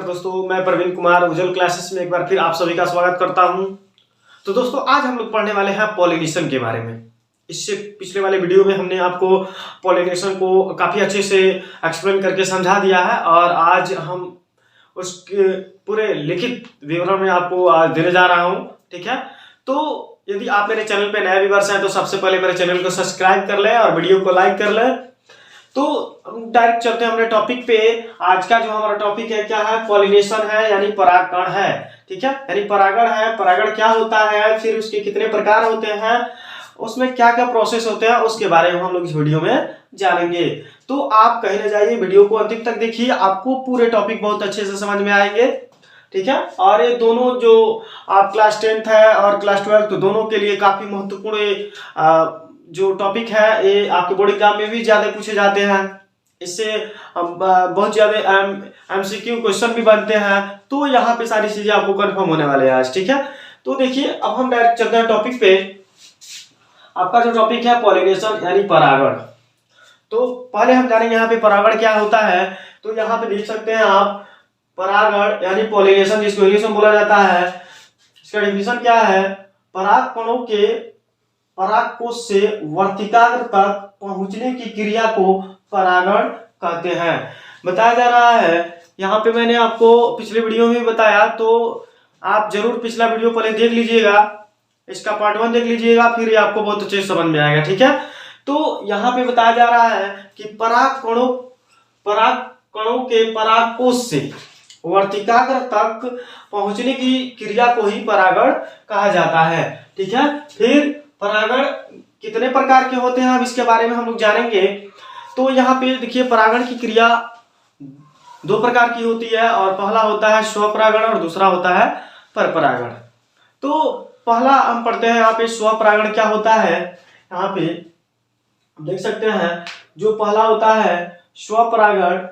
दोस्तों, मैं प्रवीण कुमार उज्जवल क्लासेस में एक बार फिर आप सभी का स्वागत करता हूं। तो दोस्तों, आज हम लोग पढ़ने वाले हैं पॉलिनेशन के बारे में। इससे पिछले वाले वीडियो में हमने आपको पॉलिनेशन को काफ़ी अच्छे से एक्सप्लेन करके समझा दिया है और आज हम उसके पूरे लिखित विवरण में आपको आज देने जा रहा हूं। ठीक है, तो यदि आप मेरे चैनल पे नए व्यूअर्स हैं तो सबसे पहले मेरे चैनल को सब्सक्राइब कर लें और वीडियो को लाइक कर लें। तो डायरेक्ट चलते हैं हमारे टॉपिक पे। आज का जो हमारा टॉपिक है क्या है? पॉलिनेशन है, यानी परागकण है। ठीक है, यानी परागण है। परागण क्या होता है, फिर उसके कितने प्रकार होते हैं, उसमें क्या क्या प्रोसेस होते हैं, उसके बारे में हम लोग इस वीडियो में जानेंगे। तो आप कहीं ना जाइए, वीडियो को अंतिम तक देखिए, आपको पूरे टॉपिक बहुत अच्छे से समझ में आएंगे। ठीक है, और ये दोनों जो आप क्लास 10th है और क्लास 12th तो दोनों के लिए काफी महत्वपूर्ण जो टॉपिक है, ये आपके बोर्ड एग्जाम में भी ज्यादा पूछे जाते हैं। इससे बहुत ज्यादा एमसीक्यू क्वेश्चन भी बनते हैं। तो यहाँ पे सारी चीजें आपको कंफर्म होने वाले हैं आज। ठीक है, तो देखिए अब हम डायरेक्ट चलते हैं टॉपिक पे। आपका जो टॉपिक है पॉलिनेशन यानी परागण। तो पहले हम जानेंगे यहाँ पे परागण क्या होता है। तो यहाँ पे देख सकते हैं आप, परागण यानी पॉलिनेशन जिसको इंग्लिश में बोला जाता है, इसका डेफिनेशन क्या है? पराग कणों के परागकोश से वर्तिकाग्र तक पहुंचने की क्रिया को परागण कहते हैं। बताया जा रहा है यहाँ पे, मैंने आपको पिछले वीडियो में बताया, तो आप जरूर पिछला वीडियो पहले देख लीजिएगा, इसका पार्ट 1 देख लीजिएगा, फिर ये आपको बहुत अच्छे से समझ में आएगा। ठीक है, तो यहाँ पे बताया जा रहा है कि पराग कणों के परागकोश से वर्तिकाग्र तक पहुंचने की क्रिया को ही परागण कहा जाता है। ठीक है, फिर परागण कितने प्रकार के होते हैं, अब इसके बारे में हम लोग जानेंगे। तो यहाँ पे देखिए, परागण की क्रिया 2 प्रकार की होती है, और पहला होता है स्वपरागण और दूसरा होता है परपरागण। तो पहला हम पढ़ते हैं यहाँ पे, स्वपरागण क्या होता है। यहाँ पे देख सकते हैं, जो पहला होता है स्वपरागण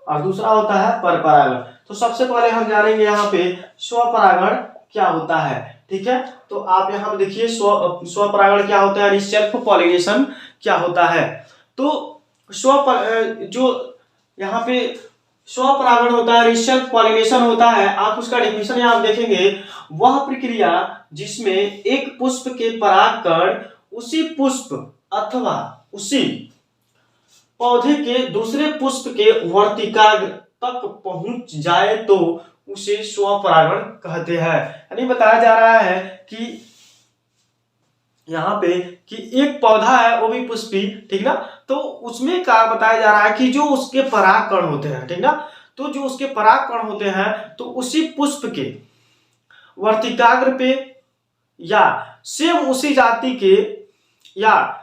और दूसरा होता है परपरागण। तो सबसे पहले हम जानेंगे यहाँ पे स्वपरागण क्या होता है। ठीक है, तो आप यहाँ पे देखिए, स्वपरागण क्या होता है, सेल्फ पॉलिनेशन क्या होता है। तो जो यहाँ पे स्वपरागण होता है, सेल्फ पॉलिनेशन होता है, आप उसका डेफिनेशन यहाँ देखेंगे, वह प्रक्रिया जिसमें एक पुष्प के परागकण उसी पुष्प अथवा उसी पौधे के दूसरे पुष्प के वर्तिकाग्र तक पहुंच जाए तो उसे स्वपरागण कहते हैं। यानी बताया जा रहा है कि यहाँ पे कि एक पौधा है, वो भी पुष्पी, ठीक ना, तो उसमें क्या बताया जा रहा है कि जो उसके परागकण होते हैं, ठीक ना, तो जो उसके परागकण होते हैं तो उसी पुष्प के वर्तिकाग्र पे या सेम उसी जाति के, या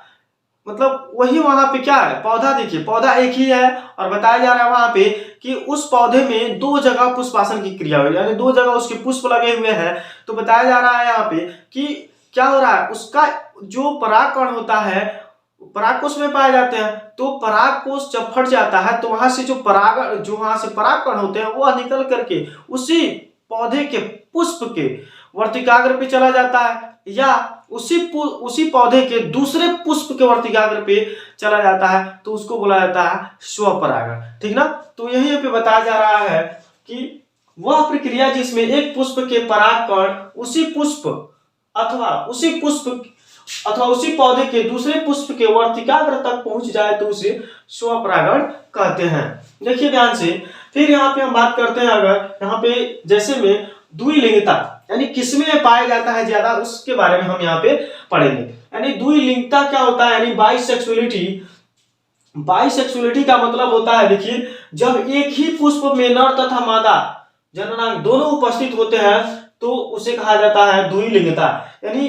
मतलब वही वहां पे क्या है, पौधा, देखिए पौधा एक ही है, और बताया जा रहा है वहां पे कि उस पौधे में 2 जगह पुष्पासन की क्रिया हुई, यानी 2 जगह उसके पुष्प लगे हुए हैं। तो बताया जा रहा है यहाँ पे कि क्या हो रहा है, उसका जो परागकण होता है परागकोश में पाए जाते हैं। तो परागकोश जब फट जाता है तो वहां से जो वहां से परागकण होते हैं वह निकल करके उसी पौधे के पुष्प के वर्तिकाग्र पे चला जाता है, या उसी पौधे के दूसरे पुष्प के वर्तिकाग्र पे चला जाता है, तो उसको बोला जाता है स्वपरागण। ठीक ना, तो यहीं पे बताया जा रहा है कि वह प्रक्रिया जिसमें एक पुष्प के परागकण उसी पुष्प अथवा उसी पौधे के दूसरे पुष्प के वर्तिकाग्र तक पहुंच जाए तो उसे स्वपरागण कहते हैं। देखिए ध्यान से, फिर यहाँ पे हम बात करते हैं, अगर यहाँ पे जैसे में द्विलिंगता यानी किसमें पाया जाता है ज्यादा, उसके बारे में हम यहाँ पे पढ़ेंगे। यानी द्विलिंगता क्या होता है, यानी बाइसेक्सुअलिटी का मतलब होता है, देखिए जब एक ही पुष्प में नर तथा मादा जननांग दोनों उपस्थित होते हैं तो उसे कहा जाता है द्विलिंगता। यानी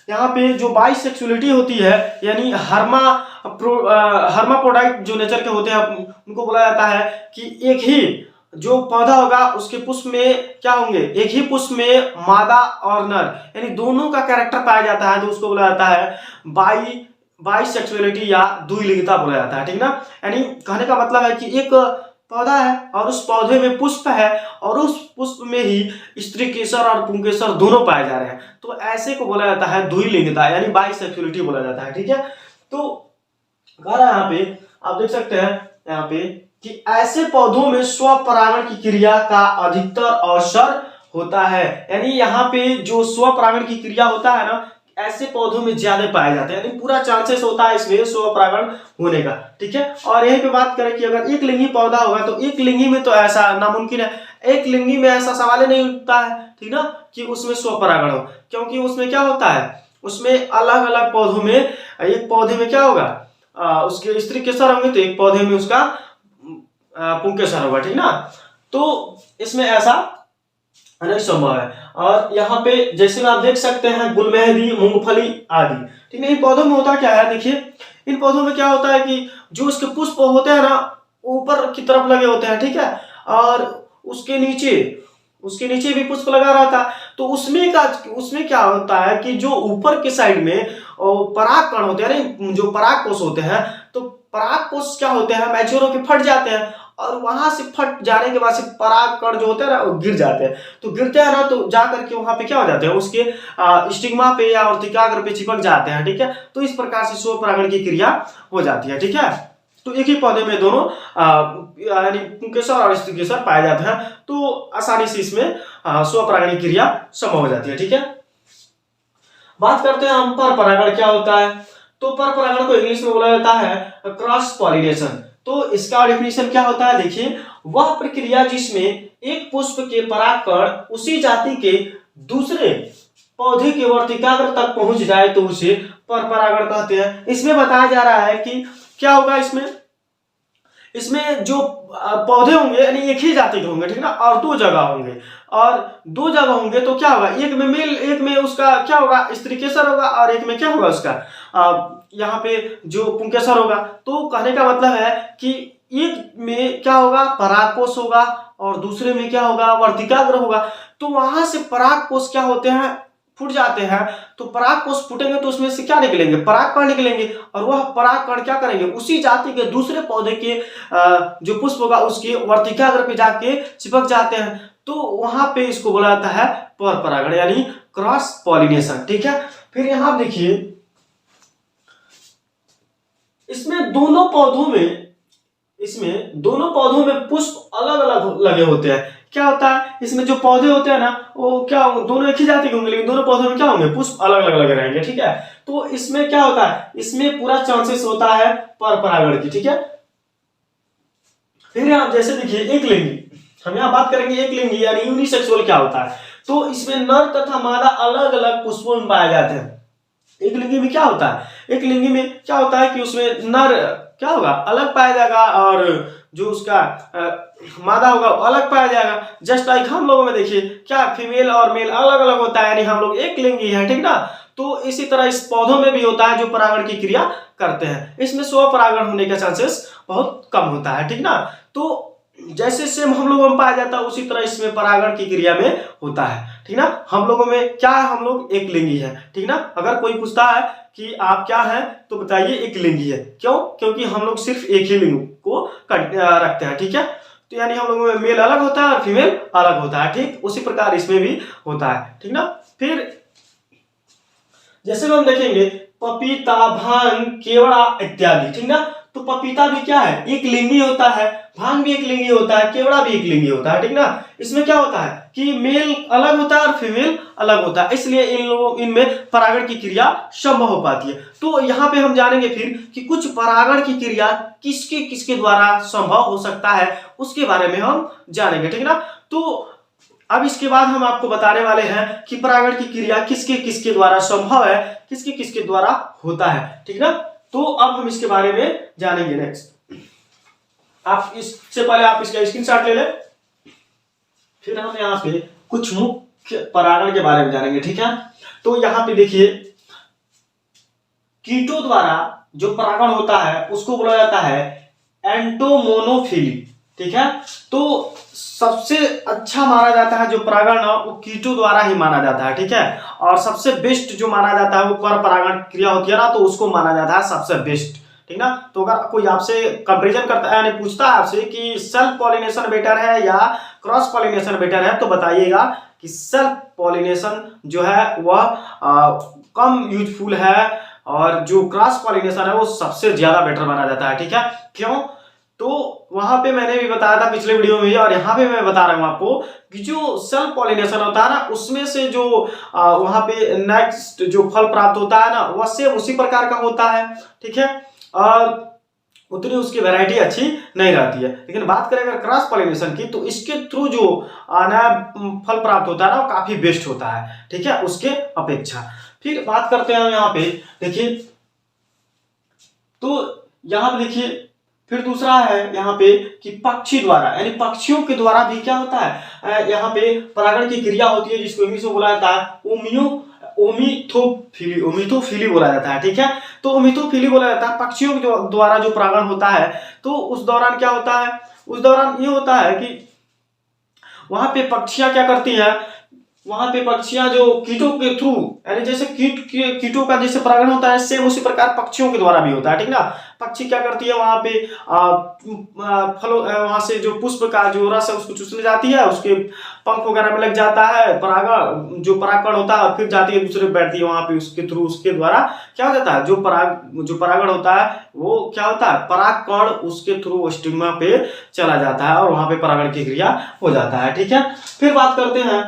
यहाँ पे जो बाइसेक्सुअलिटी होती है, यानी हर्माफ्रोडाइट जो नेचर के होते हैं उनको बोला जाता है कि एक ही जो पौधा होगा उसके पुष्प में क्या होंगे, एक ही पुष्प में मादा और नर, यानी दोनों का कैरेक्टर पाया जाता है, तो उसको बोला जाता है बाइसेक्सुअलिटी या द्विलिंगता बोला जाता है। ठीक ना, यानी कहने का मतलब है कि एक पौधा है और उस पौधे में पुष्प है, और उस पुष्प में ही स्त्री केसर और पुंकेसर दोनों पाए जा रहे हैं, तो ऐसे को बोला जाता है द्विलिंगता यानी बाइसेक्सुअलिटी बोला जाता है। ठीक है, तो कह रहा है यहाँ पे आप देख सकते हैं, यहाँ पे कि ऐसे पौधों में स्वपरागण की क्रिया का अधिकतर अवसर होता है। यानी यहाँ पे जो स्वपरागण की क्रिया होता है ना, ऐसे पौधों में ज्यादा पाए जाते हैं, यानी पूरा चांसेस होता है इसमें स्वपरागण होने का। ठीक है, और यहीं पे बात करें कि अगर एक लिंगी पौधा होगा तो एक लिंगी में तो ऐसा नामुमकिन है, एक लिंगी में ऐसा सवाल ही नहीं उठता है, ठीक ना, कि उसमें स्वपरागण हो, क्योंकि उसमें क्या होता है, उसमें अलग अलग पौधों में, एक पौधे में क्या होगा, उसके स्त्री केसर होंगे, तो एक पौधे में उसका पुंकेसर होगा, ठीक ना। तो इसमें ऐसा अनेक संभव है। और यहाँ पे जैसे में आप देख सकते हैं गुलमेहंदी, मूंगफली आदि, ठीक है। इन पौधों में होता क्या है, देखिए इन पौधों में क्या होता है कि जो उसके पुष्प होते हैं ना, ऊपर की तरफ लगे होते हैं, ठीक है, और उसके नीचे भी पुष्प लगा रहता है। तो उसमें क्या होता है कि जो ऊपर के साइड में पराग कण होते हैं, जो पराग कोष होते हैं, तो पराग कोष क्या होते हैं, मैच्योर होकर फट जाते हैं, और वहां से फट जाने के बाद से पराग कण जो होते हैं ना, वो गिर जाते हैं। तो गिरते हैं ना, तो जाकर के वहां पे क्या हो जाते हैं, उसके स्टिग्मा पे या वर्तिकाग्र पे चिपक जाते हैं, ठीक है। तो इस प्रकार से स्वपरागण की क्रिया हो जाती है, ठीक है। तो एक ही पौधे में दोनों यानी पुंकेसर और स्त्रीकेसर पाए जाते हैं, तो आसानी से इसमें स्वपरागण की क्रिया संभव हो जाती है, ठीक है। बात करते हैं हम परपरागण क्या होता है। तो परपरागण को इंग्लिश में बोला जाता है क्रॉस पॉलिनेशन। तो इसका डेफिनेशन क्या होता है, देखिए, वह प्रक्रिया जिसमें एक पुष्प के परागकण उसी जाति के दूसरे पौधे के वर्तिकाग्र तक पहुंच जाए तो उसे परपरागण कहते हैं। इसमें बताया जा रहा है कि क्या होगा, इसमें जो पौधे होंगे यानी एक ही जाति के होंगे, ठीक ना, और दो जगह होंगे, तो क्या होगा, एक में मेल, एक में उसका क्या होगा, स्त्रीकेसर होगा, और एक में क्या होगा उसका यहाँ पे जो पुंकेसर होगा। तो कहने का मतलब है कि एक में क्या होगा, परागकोश होगा, और दूसरे में क्या होगा, वर्तिकाग्र होगा। तो वहां से परागकोश क्या होते हैं, फूट जाते हैं। तो परागकोश फूटेंगे तो उसमें से क्या निकलेंगे, परागकण निकलेंगे, और वह परागकण क्या करेंगे, उसी जाति के दूसरे पौधे के जो पुष्प होगा उसके वर्तिकाग्र पे जाके चिपक जाते हैं। तो वहां पे इसको बोला जाता है परपरागण, यानी क्रॉस पॉलिनेशन, ठीक है। फिर यहां देखिए, इसमें दोनों पौधों में पुष्प अलग अलग लगे होते हैं। क्या होता है, इसमें जो पौधे होते हैं ना, वो क्या दोनों एक ही जाति के होंगे, लेकिन दोनों पौधों में क्या होंगे, पुष्प अलग अलग लगे रहेंगे, ठीक है। तो इसमें क्या होता है, इसमें पूरा चांसेस होता है परपरागण की, ठीक है। फिर आप जैसे देखिए एक लिंगी, हम यहाँ बात करेंगे एक लिंगी यानी यूनिसेक्सुअल क्या होता है। तो इसमें नर तथा मादा अलग अलग पुष्पों में पाए जाते हैं। एक लिंगी में क्या होता है, एक लिंगी में क्या होता है कि उसमें नर क्या होगा, अलग पाया जाएगा, और जो उसका मादा होगा वो अलग पाया जाएगा। जस्ट लाइक हम लोगों में देखिए क्या फीमेल और मेल अलग अलग होता है, यानी हम लोग एक लिंगी है, ठीक ना। तो इसी तरह इस पौधों में भी होता है जो परागण की क्रिया करते हैं। इसमें स्वपरागण होने का चांसेस बहुत कम होता है, ठीक ना। तो जैसे सेम हम लोगों में पाया जाता है उसी तरह इसमें परागण की क्रिया में होता है, ठीक ना। हम लोगों में क्या है, हम लोग एक लिंगी है, ठीक ना। अगर कोई पूछता है कि आप क्या हैं, तो बताइए एक लिंगी है। क्यों, क्योंकि हम लोग सिर्फ एक ही लिंग को रखते हैं, ठीक है। तो यानी हम लोगों में मेल अलग होता है और फीमेल अलग होता है, ठीक उसी प्रकार इसमें भी होता है, ठीक ना। फिर जैसे हम देखेंगे पपीता, भांग, केवड़ा इत्यादि, ठीक ना। तो पपीता भी क्या है, एक लिंगी होता है, भांग भी एक लिंगी होता है, केवड़ा भी एक लिंगी होता है, ठीक ना। इसमें क्या होता है कि मेल अलग होता है और फीमेल अलग होता है, इसलिए इनमें परागण की क्रिया संभव हो पाती है। तो यहाँ पे हम जानेंगे फिर कि कुछ परागण की क्रिया किसके किसके द्वारा संभव हो सकता है, उसके बारे में हम जानेंगे, ठीक ना। तो अब इसके बाद हम आपको बताने वाले हैं कि परागण की क्रिया किसके किसके द्वारा संभव है, किसके किसके द्वारा होता है, ठीक ना। तो अब हम इसके बारे में जानेंगे नेक्स्ट। आप इससे पहले आप इसका स्क्रीनशॉट ले लें, फिर हम यहाँ पे कुछ मुख्य परागण के बारे में जानेंगे, ठीक है। तो यहाँ पे देखिए कीटों द्वारा जो परागण होता है उसको बोला जाता है एंटोमोनोफिली, ठीक है। तो सबसे अच्छा माना जाता है जो परागण वो कीटों द्वारा ही माना जाता है, ठीक है। और सबसे बेस्ट जो माना जाता है वो पर परागण क्रिया होती है ना, तो उसको माना जाता है सबसे बेस्ट, ठीक ना। तो अगर कोई आपसे कंपैरिजन करता है यानी पूछता है आपसे कि सेल्फ पॉलिनेशन बेटर है या क्रॉस पॉलिनेशन बेटर है, तो बताइएगा कि सेल्फ पॉलिनेशन जो है वह कम यूजफुल है, और जो क्रॉस पॉलिनेशन है वो सबसे ज्यादा बेटर माना जाता है, ठीक है। क्यों, तो वहां पे मैंने भी बताया था पिछले वीडियो में, और यहाँ पे मैं बता रहा हूँ आपको कि जो सेल्फ पॉलिनेशन होता है ना, उसमें से जो वहां पे नेक्स्ट जो फल प्राप्त होता है ना, वह सेम उसी प्रकार का होता है। ठीक है, और उतनी उसकी वैरायटी अच्छी नहीं रहती है। लेकिन बात करें अगर क्रॉस पॉलिनेशन की, तो इसके थ्रू जो नया फल प्राप्त होता है ना, वो काफी बेस्ट होता है। ठीक है, उसके अपेक्षा। फिर बात करते हैं यहाँ पे, देखिए तो यहाँ पे देखिए फिर दूसरा है यहाँ पे कि पक्षी द्वारा, यानी पक्षियों के द्वारा भी क्या होता है, यहाँ पे परागण की क्रिया होती है, जिसको इंग्लिश में बोला जाता है ओमिथोफिली बोला जाता है। ठीक है, तो ओमिथोफिली बोला जाता है पक्षियों के द्वारा जो परागण होता है। तो उस दौरान क्या होता है, उस दौरान ये होता है कि वहां पे पक्षियां क्या करती हैं, वहां पे पक्षियां जो कीटों के थ्रू, यानी जैसे कीटों का जैसे परागण होता है, सेम उसी प्रकार पक्षियों के द्वारा भी होता है। ठीक ना, पक्षी क्या करती है, वहां पे फलों वहां से जो पुष्प का जो रस है उसको चूसने जाती है, उसके पंख वगैरह में लग जाता है परागण, जो परागकण होता है, फिर जाती है दूसरे पे बैठती है वहां पे, उसके थ्रू उसके द्वारा क्या हो जाता है, जो परागण होता है वो क्या होता है, परागकण उसके थ्रू स्टिग्मा पे चला जाता है और वहां पे परागण की क्रिया हो जाता है। ठीक है, फिर बात करते हैं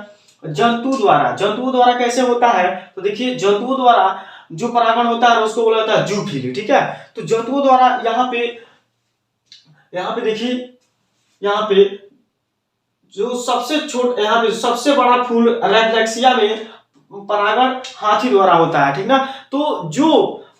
जंतुओं द्वारा कैसे होता है। तो देखिए जंतुओं द्वारा जो परागण होता है उसको बोला जाता है जूफिली। ठीक है, तो जंतुओं द्वारा यहाँ पे देखिए, यहाँ पे जो सबसे बड़ा फूल रेफ्लेक्सिया में परागण हाथी द्वारा होता है। ठीक ना, तो जो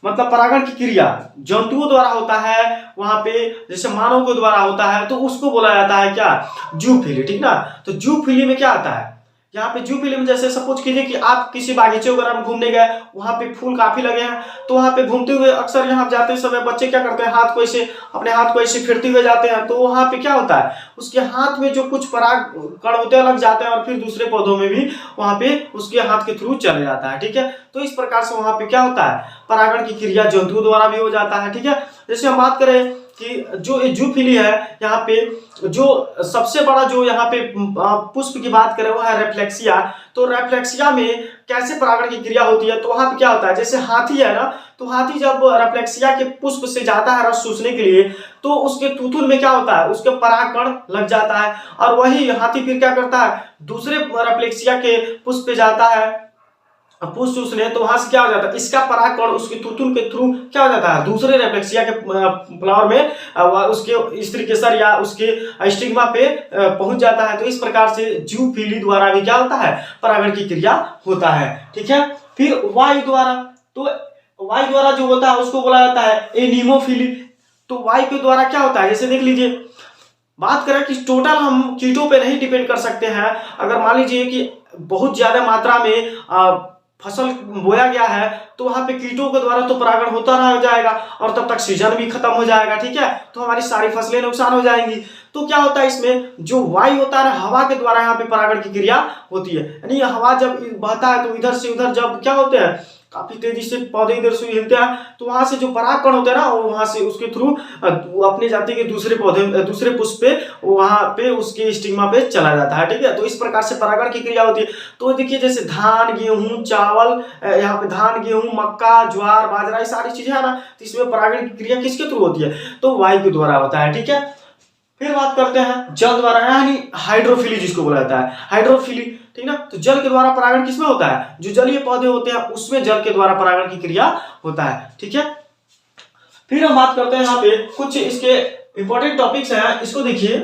मतलब परागण की क्रिया जंतुओं द्वारा होता है, वहां पे जैसे मानव के द्वारा होता है, तो उसको बोला जाता है क्या, जूफिली। ठीक ना, तो जूफिली में क्या आता है, यहाँ पे जूफिली में जैसे सपोज कीजिए कि आप किसी बागीचे वगैरह में घूमने गए, वहां पे फूल काफी लगे हैं, तो वहां पे घूमते हुए अक्सर यहाँ जाते समय बच्चे क्या करते हैं, अपने हाथ को ऐसे फिरते हुए जाते हैं, तो वहां पे क्या होता है, उसके हाथ में जो कुछ पराग कण होते हैं लग जाते हैं, और फिर दूसरे पौधों में भी वहां पे उसके हाथ के थ्रू चले जाता है। ठीक है, तो इस प्रकार से वहां पे क्या होता है, परागण की क्रिया जंतुओं द्वारा भी हो जाता है। ठीक है, जैसे हम बात करें कि जो जूफिली है, यहाँ पे जो सबसे बड़ा जो यहाँ पे पुष्प की बात करें वो है रेफ्लेक्सिया। तो रेफ्लेक्सिया में कैसे परागण की क्रिया होती है, तो वहां पे क्या होता है, जैसे हाथी है ना, तो हाथी जब रेफ्लेक्सिया के पुष्प से जाता है रस चूसने के लिए, तो उसके तुतुल में क्या होता है, उसके परागकण लग जाता है, और वही हाथी फिर क्या करता है, दूसरे रेफ्लेक्सिया के पुष्प पे जाता है पुष्प चूसने, तो वहां से क्या हो जाता है, इसका परागकण उसके तुतुल के थ्रू क्या हो जाता है, दूसरे रेफ्लेक्सिया के फ्लावर में उसके स्त्री केसर या उसके स्टिग्मा पे पहुंच जाता है। तो इस प्रकार से जूफिली द्वारा भी क्या होता है, परागण की क्रिया होता है। ठीक है, फिर वायु द्वारा, तो वायु द्वारा जो होता है उसको बोला जाता है एनीमोफिली। तो वायु के द्वारा क्या होता है, जैसे देख लीजिए, बात करें कि टोटल हम कीटों पे नहीं डिपेंड कर सकते हैं। अगर मान लीजिए कि बहुत ज्यादा मात्रा में फसल बोया गया है, तो वहां पे कीटों के द्वारा तो परागण होता रह जाएगा, और तब तक सीजन भी खत्म हो जाएगा। ठीक है, तो हमारी सारी फसलें नुकसान हो जाएंगी। तो क्या होता है, इसमें जो वायु होता है हवा के द्वारा यहाँ पे परागण की क्रिया होती है, यानी हवा जब बहता है तो इधर से उधर जब क्या होते हैं, काफी तेजी से पौधे इधर से हिलते हैं, तो वहां से जो परागकण होते हैं ना, वो वहां से उसके थ्रू अपने जाति के दूसरे पुष्प पे वहां पे उसके स्टिग्मा पे चला जाता है। ठीक है, तो इस प्रकार से परागण की क्रिया होती है। तो देखिए जैसे धान, गेहूं, चावल, यहाँ पे धान, गेहूं, मक्का, ज्वार, बाजरा, ये सारी चीजें है ना, तो इसमें परागण की क्रिया किसके थ्रू होती है, तो वायु के द्वारा होता है। ठीक है, फिर बात करते हैं जल द्वारा, यानी हाइड्रोफिली जिसको बोला जाता है, हाइड्रोफिली। ठीक ना, तो जल के द्वारा परागण किसमें होता है, जो जलीय पौधे होते हैं उसमें जल के द्वारा परागण की क्रिया होता है। ठीक है, फिर हम बात करते हैं यहाँ पे कुछ इसके इंपॉर्टेंट टॉपिक्स हैं, इसको देखिए।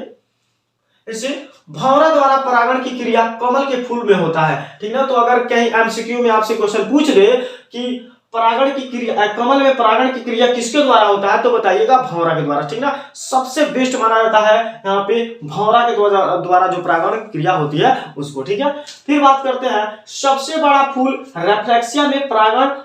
जैसे भंवरा द्वारा परागण की क्रिया कमल के फूल में होता है। ठीक ना, तो अगर कहीं एमसीक्यू में आपसे क्वेश्चन पूछ ले कि परागण की क्रिया कमल में परागण की क्रिया किसके द्वारा होता है, तो बताइएगा भंवरा के द्वारा। ठीक ना, सबसे बेस्ट माना जाता है यहाँ पे भंवरा के द्वारा जो परागण क्रिया होती है उसको। ठीक है, फिर बात करते हैं सबसे बड़ा फूल रेफ्लेक्सिया में परागण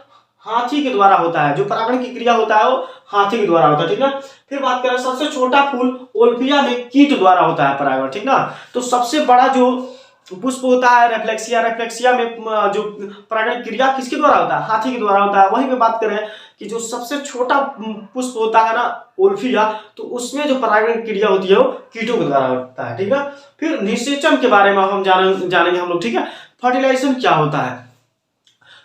हाथी के द्वारा होता है, जो परागण की क्रिया होता है वो हाथी के द्वारा होता है। ठीक ना, फिर बात करें सबसे छोटा फूल ओल्फिया में कीट द्वारा होता है परागण। ठीक ना, तो सबसे बड़ा जो पुष्प होता है रेफ्लेक्सिया में जो परागण क्रिया किसके द्वारा होता है, हाथी के द्वारा होता है। वहीं पे बात करें कि जो सबसे छोटा पुष्प होता है ना ओल्फिया, तो उसमें जो परागण क्रिया होती है वो कीटों के द्वारा होता है। ठीक है, फिर निषेचन के बारे में हम जानेंगे हम लोग। ठीक है, फर्टिलाइजेशन क्या होता है,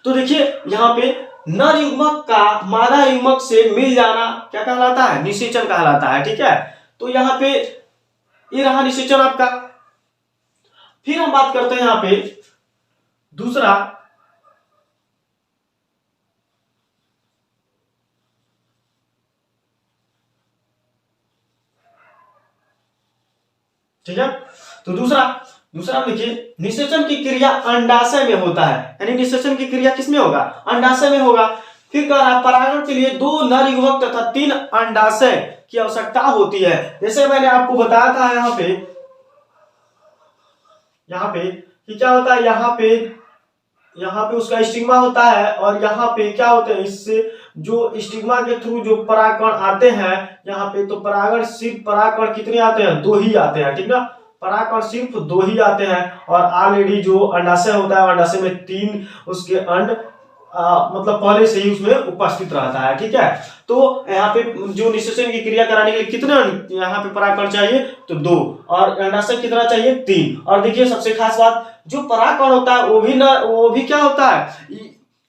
तो देखिए यहाँ पे नर युग्मक का मादा युग्मक से मिल जाना क्या कहलाता है, निषेचन कहलाता है। ठीक है, तो यहाँ पे ये रहा निषेचन आपका। फिर हम बात करते हैं यहाँ पे दूसरा, ठीक है। तो दूसरा देखिए, निषेचन की क्रिया अंडाशय में होता है, यानी निषेचन की क्रिया किसमें होगा? अंडाशय में होगा। फिर कह रहा है परागण के लिए 2 नर युग्मक तथा 3 अंडाशय की आवश्यकता होती है। जैसे मैंने आपको बताया था यहाँ पे कि क्या होता है, यहाँ पे उसका स्टिग्मा होता है, और यहाँ पे क्या होते हैं, इससे जो स्टिग्मा के थ्रू जो परागकण आते हैं यहाँ पे, तो परागकण कितने आते हैं? 2 ही आते हैं, ठीक ना। परागकण सिर्फ 2 ही आते हैं, और ऑलरेडी जो अंडाशय होता है, अंडाशय में 3 उसके अंड मतलब पहले से ही उसमें उपस्थित रहता है, ठीक है। तो यहाँ पे जो निषेचन की क्रिया कराने के लिए कितने यहाँ पे परागकण चाहिए? तो 2, और अंडाशय कितना चाहिए? 3। और देखिए सबसे खास बात, जो परागकण होता है वो भी क्या होता है,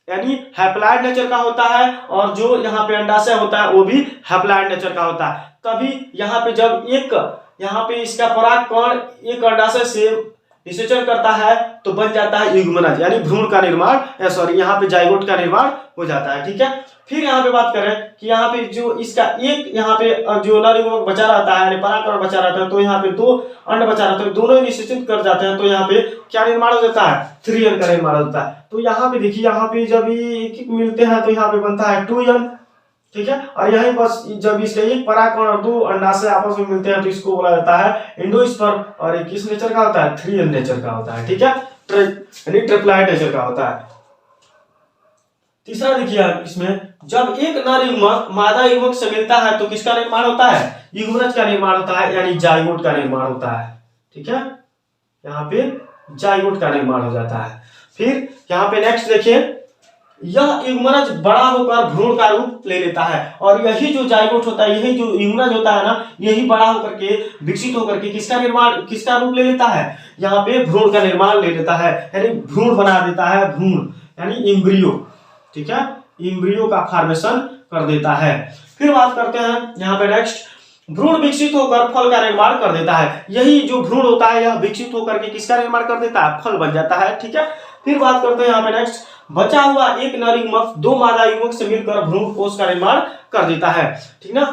यानी हैप्लॉइड नेचर का होता है, और जो यहाँ पे अंडाशय होता है वो भी हैप्लॉइड नेचर का होता है। तभी यहाँ पे जब यहाँ पे इसका परागकण एक अंडाशय से निषेचन करता है तो बन जाता है युग्मनज, यानी भ्रूण का निर्माण, यहाँ पे जाइगोट का निर्माण हो जाता है, ठीक है। फिर यहाँ पे बात करें कि यहाँ पे जो इसका एक यहाँ पे जो नर युग्मक बचा रहता है, यानी परागकण बचा रहता है, तो यहाँ पे 2 अंड बचा रहता है, दोनों ही निषेचित कर जाते हैं, तो यहाँ पे क्या निर्माण हो जाता है? 3N का निर्माण होता है। तो यहाँ पे देखिए, यहाँ पे जब ये मिलते हैं तो यहाँ पे बनता है 2N, ठीक है। और यही बस जब इसका एक परागकण और 2 अंडाशय आपस में मिलते हैं तो इसको बोला जाता है एंडोस्पर्म, और एक किस नेचर का होता है? 3N नेचर का होता है, ठीक है, यानी ट्रिप्लॉइड नेचर का होता है। तीसरा देखिए इसमें, जब एक नर युग्मक मादा युग्मक से मिलता है तो किसका निर्माण होता है? युग्मनज का निर्माण होता है, यानी जाइगोट का निर्माण होता है, ठीक है। यहाँ पे जाइगोट का निर्माण हो जाता है। फिर यहाँ पे नेक्स्ट देखिए, यह युग्मनज बड़ा होकर भ्रूण का रूप ले लेता है, और यही जो जाइगोट होता है, यही जो युग्मनज होता है ना, यही बड़ा होकर के विकसित होकर के किसका रूप ले लेता है? यहाँ पे भ्रूण का निर्माण ले लेता है, यानी भ्रूण बना देता है, भ्रूण यानी एम्ब्रियो, ठीक है, एम्ब्रियो का फॉर्मेशन कर देता है। फिर बात करते हैं यहाँ पे नेक्स्ट, भ्रूण विकसित होकर फल का निर्माण कर देता है। यही जो भ्रूण होता है यह विकसित होकर के किसका निर्माण कर देता है? फल बन जाता है, ठीक है। फिर बात करते हैं यहाँ पे नेक्स्ट, बचा हुआ एक नर युग्मक 2 मादा युग्मक से मिलकर भ्रूण कोश का निर्माण कर देता है, ठीक ना।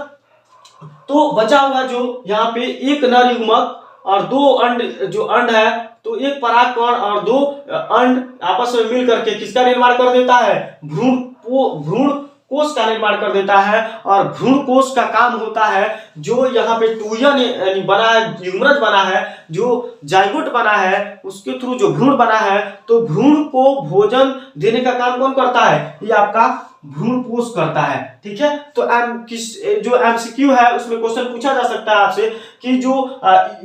तो बचा हुआ जो यहाँ पे एक नर युग्मक और 2 अंड जो अंड है, तो एक परागकण और 2 अंड आपस में मिल करके किसका निर्माण कर देता है? भ्रूण कोश का निर्माण कर देता है। और भ्रूण कोश का काम होता है, जो यहाँ पे 2N बना है, युग्मनज बना है, जो जाइगोट बना है, उसके थ्रू जो भ्रूण बना है, तो भ्रूण को भोजन देने का काम कौन करता है? ये आपका भ्रूण कोश करता है, ठीक है। तो जो MCQ है उसमें क्वेश्चन पूछा जा सकता है आपसे कि जो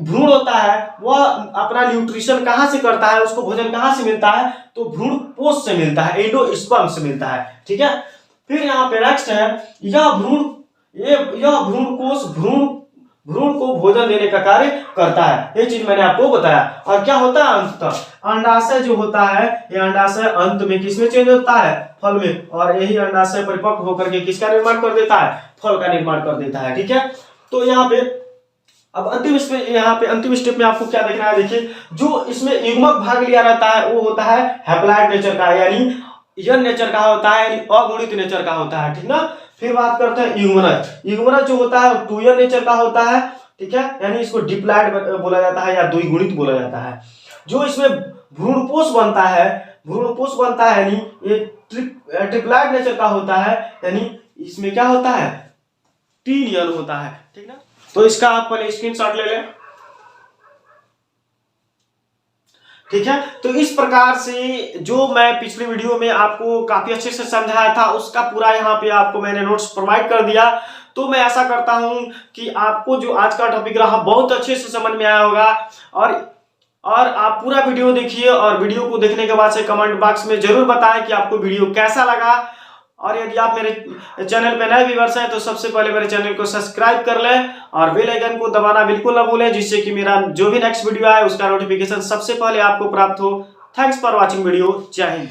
भ्रूण होता है वह अपना न्यूट्रिशन कहाँ से करता है, उसको भोजन कहाँ से मिलता है? तो भ्रूण कोश से मिलता है, एंडोस्पर्म से मिलता है, ठीक है। फिर यहाँ पे नेक्स्ट है, यह भ्रूण कोश भ्रूण को भोजन देने का कार्य करता है, ये चीज मैंने आपको बताया। और क्या होता है अंततः? अंडाशय जो होता है, ये अंडाशय अंत में किसमें चेंज होता है? फल में, और यही अंडाशय परिपक्व होकर के किसका निर्माण कर देता है? फल का निर्माण कर देता है, ठीक है। तो यहाँ पे अब अंतिम स्टेप में आपको क्या देखना है, देखिए, जो इसमें युग्मक भाग लिया रहता है वो होता है हैप्लॉइड नेचर का, यानी यन नेचर का होता है, यानी अगुणित नेचर का होता है, ठीक ना। फिर बात करते हैं युग्मनज जो होता है 2N नेचर का होता है, ठीक है, यानी इसको डिप्लॉइड बोला जाता है या द्विगुणित बोला जाता है। जो इसमें भ्रूणपोष बनता है यानी ये ट्रिप्लॉइड नेचर का होता है, यानी इसमें क्या होता है? 3N होता है, ठीक ना। तो इसका आप पहले स्क्रीनशॉट ले लें, ठीक है। तो इस प्रकार से जो मैं पिछले वीडियो में आपको काफी अच्छे से समझाया था, उसका पूरा यहाँ पे आपको मैंने नोट्स प्रोवाइड कर दिया। तो मैं ऐसा करता हूं कि आपको जो आज का टॉपिक रहा बहुत अच्छे से समझ में आया होगा, और आप पूरा वीडियो देखिए, और वीडियो को देखने के बाद से कमेंट बॉक्स में जरूर बताएं कि आपको वीडियो कैसा लगा। और यदि आप मेरे चैनल पे नए व्यूअर्स हैं तो सबसे पहले मेरे चैनल को सब्सक्राइब कर लें और बेल आइकन को दबाना बिल्कुल ना भूलें, जिससे कि मेरा जो भी नेक्स्ट वीडियो आए उसका नोटिफिकेशन सबसे पहले आपको प्राप्त हो। Thanks for watching video. जय हिंद।